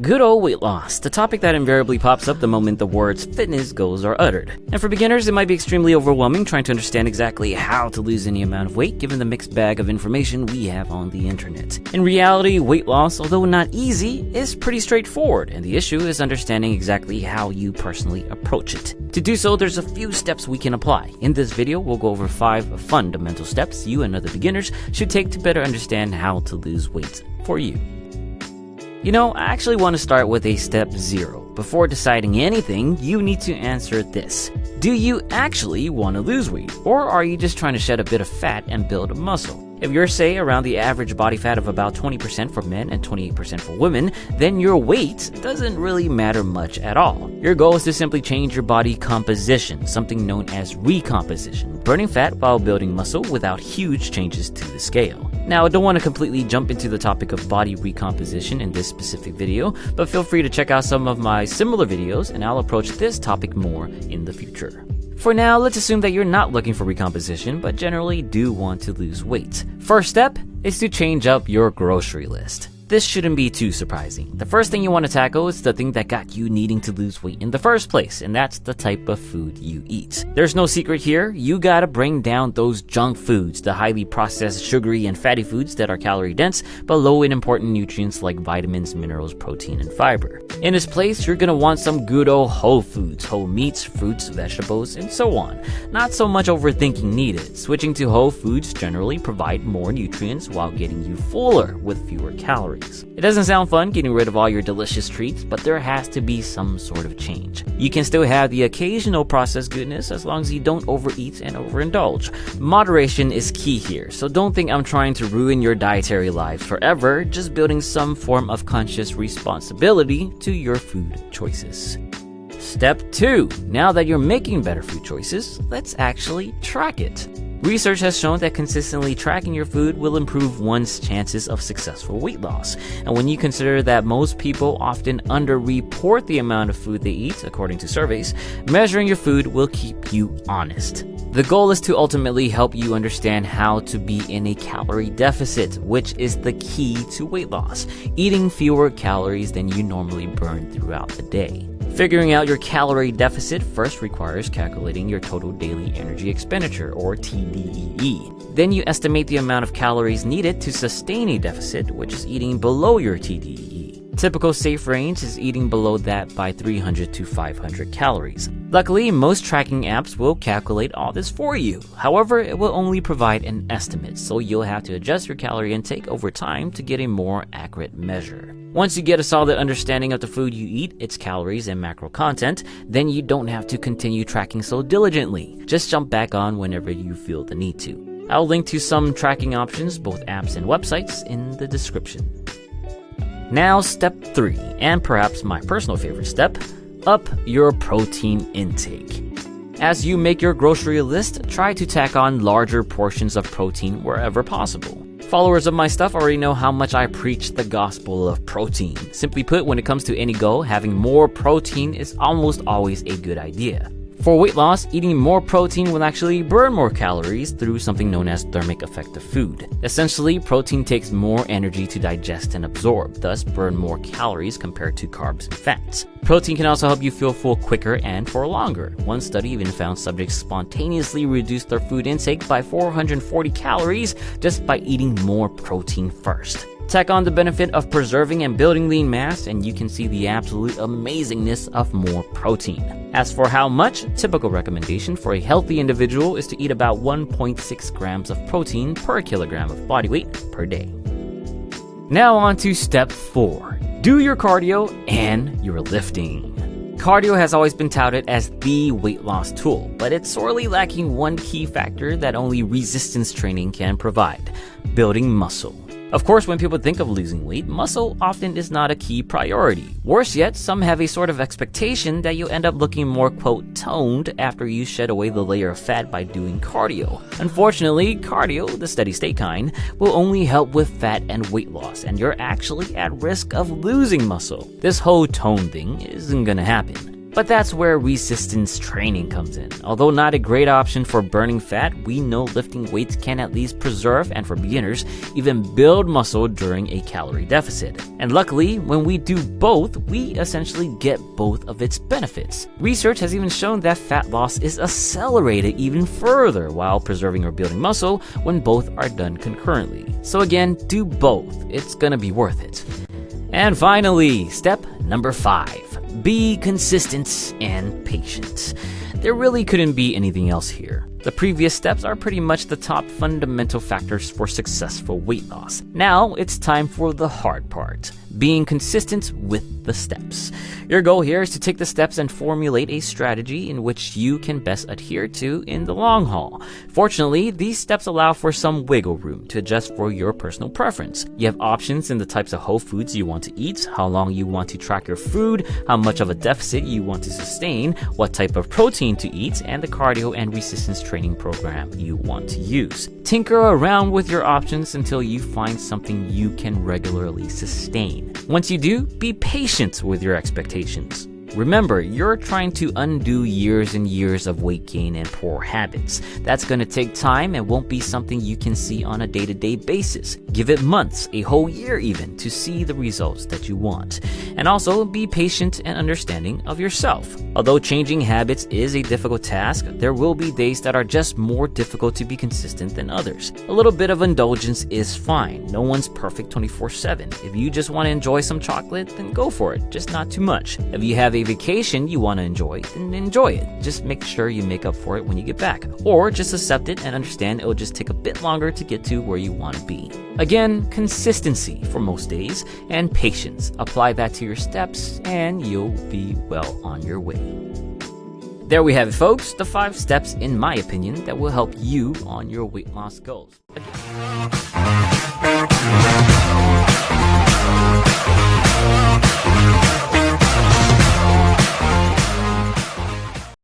Good old weight loss, the topic that invariably pops up the moment the words fitness goals are uttered. And for beginners, it might be extremely overwhelming trying to understand exactly how to lose any amount of weight given the mixed bag of information we have on the internet. In reality, weight loss, although not easy, is pretty straightforward, and the issue is understanding exactly how you personally approach it. To do so, there's a few steps we can apply. In this video, we'll go over 5 fundamental steps you and other beginners should take to better understand how to lose weight for you. You know, I actually want to start with a step 0. Before deciding anything, you need to answer this. Do you actually want to lose weight? Or are you just trying to shed a bit of fat and build muscle? If you're, say, around the average body fat of about 20% for men and 28% for women, then your weight doesn't really matter much at all. Your goal is to simply change your body composition, something known as recomposition, burning fat while building muscle without huge changes to the scale. Now, I don't want to completely jump into the topic of body recomposition in this specific video, but feel free to check out some of my similar videos and I'll approach this topic more in the future. For now, let's assume that you're not looking for recomposition, but generally do want to lose weight. First step is to change up your grocery list. This shouldn't be too surprising. The first thing you want to tackle is the thing that got you needing to lose weight in the first place, and that's the type of food you eat. There's no secret here, you gotta bring down those junk foods, the highly processed, sugary, and fatty foods that are calorie dense, but low in important nutrients like vitamins, minerals, protein, and fiber. In its place, you're gonna want some good old whole foods, whole meats, fruits, vegetables, and so on. Not so much overthinking needed. Switching to whole foods generally provide more nutrients while getting you fuller with fewer calories. It doesn't sound fun getting rid of all your delicious treats, but there has to be some sort of change. You can still have the occasional processed goodness as long as you don't overeat and overindulge. Moderation is key here, so don't think I'm trying to ruin your dietary life forever, just building some form of conscious responsibility to your food choices. Step 2. Now that you're making better food choices, let's actually track it. Research has shown that consistently tracking your food will improve one's chances of successful weight loss. And when you consider that most people often underreport the amount of food they eat, according to surveys, measuring your food will keep you honest. The goal is to ultimately help you understand how to be in a calorie deficit, which is the key to weight loss, eating fewer calories than you normally burn throughout the day. Figuring out your calorie deficit first requires calculating your total daily energy expenditure, or TDEE. Then you estimate the amount of calories needed to sustain a deficit, which is eating below your TDEE. Typical safe range is eating below that by 300 to 500 calories. Luckily, most tracking apps will calculate all this for you. However, it will only provide an estimate, so you'll have to adjust your calorie intake over time to get a more accurate measure. Once you get a solid understanding of the food you eat, its calories and macro content, then you don't have to continue tracking so diligently. Just jump back on whenever you feel the need to. I'll link to some tracking options, both apps and websites, in the description. Now, step 3, and perhaps my personal favorite step, up your protein intake. As you make your grocery list, try to tack on larger portions of protein wherever possible. Followers of my stuff already know how much I preach the gospel of protein. Simply put, when it comes to any goal, having more protein is almost always a good idea. For weight loss, eating more protein will actually burn more calories through something known as thermic effect of food. Essentially, protein takes more energy to digest and absorb, thus burn more calories compared to carbs and fats. Protein can also help you feel full quicker and for longer. One study even found subjects spontaneously reduced their food intake by 440 calories just by eating more protein first. Tack on the benefit of preserving and building lean mass, and you can see the absolute amazingness of more protein. As for how much, typical recommendation for a healthy individual is to eat about 1.6 grams of protein per kilogram of body weight per day. Now on to step 4. Do your cardio and your lifting. Cardio has always been touted as the weight loss tool, but it's sorely lacking one key factor that only resistance training can provide: building muscle. Of course, when people think of losing weight, muscle often is not a key priority. Worse yet, some have a sort of expectation that you'll end up looking more, quote, toned after you shed away the layer of fat by doing cardio. Unfortunately, cardio, the steady state kind, will only help with fat and weight loss, and you're actually at risk of losing muscle. This whole tone thing isn't gonna happen. But that's where resistance training comes in. Although not a great option for burning fat, we know lifting weights can at least preserve and, for beginners, even build muscle during a calorie deficit. And luckily, when we do both, we essentially get both of its benefits. Research has even shown that fat loss is accelerated even further while preserving or building muscle when both are done concurrently. So again, do both. It's gonna be worth it. And finally, step number 5. Be consistent and patient. There really couldn't be anything else here. The previous steps are pretty much the top fundamental factors for successful weight loss. Now it's time for the hard part, being consistent with the steps. Your goal here is to take the steps and formulate a strategy in which you can best adhere to in the long haul. Fortunately, these steps allow for some wiggle room to adjust for your personal preference. You have options in the types of whole foods you want to eat, how long you want to track your food, how much of a deficit you want to sustain, what type of protein to eat, and the cardio and resistance training program you want to use. Tinker around with your options until you find something you can regularly sustain. Once you do, be patient with your expectations. Remember, you're trying to undo years and years of weight gain and poor habits. That's going to take time and won't be something you can see on a day-to-day basis. Give it months, a whole year even, to see the results that you want. And also, be patient and understanding of yourself. Although changing habits is a difficult task, there will be days that are just more difficult to be consistent than others. A little bit of indulgence is fine. No one's perfect 24/7. If you just want to enjoy some chocolate, then go for it, just not too much. If you have a vacation you want to enjoy, then enjoy it. Just make sure you make up for it when you get back. Or just accept it and understand it will just take a bit longer to get to where you want to be. Again, consistency for most days and patience. Apply that to your steps and you'll be well on your way. There we have it, folks. The 5 steps, in my opinion, that will help you on your weight loss goals. Again.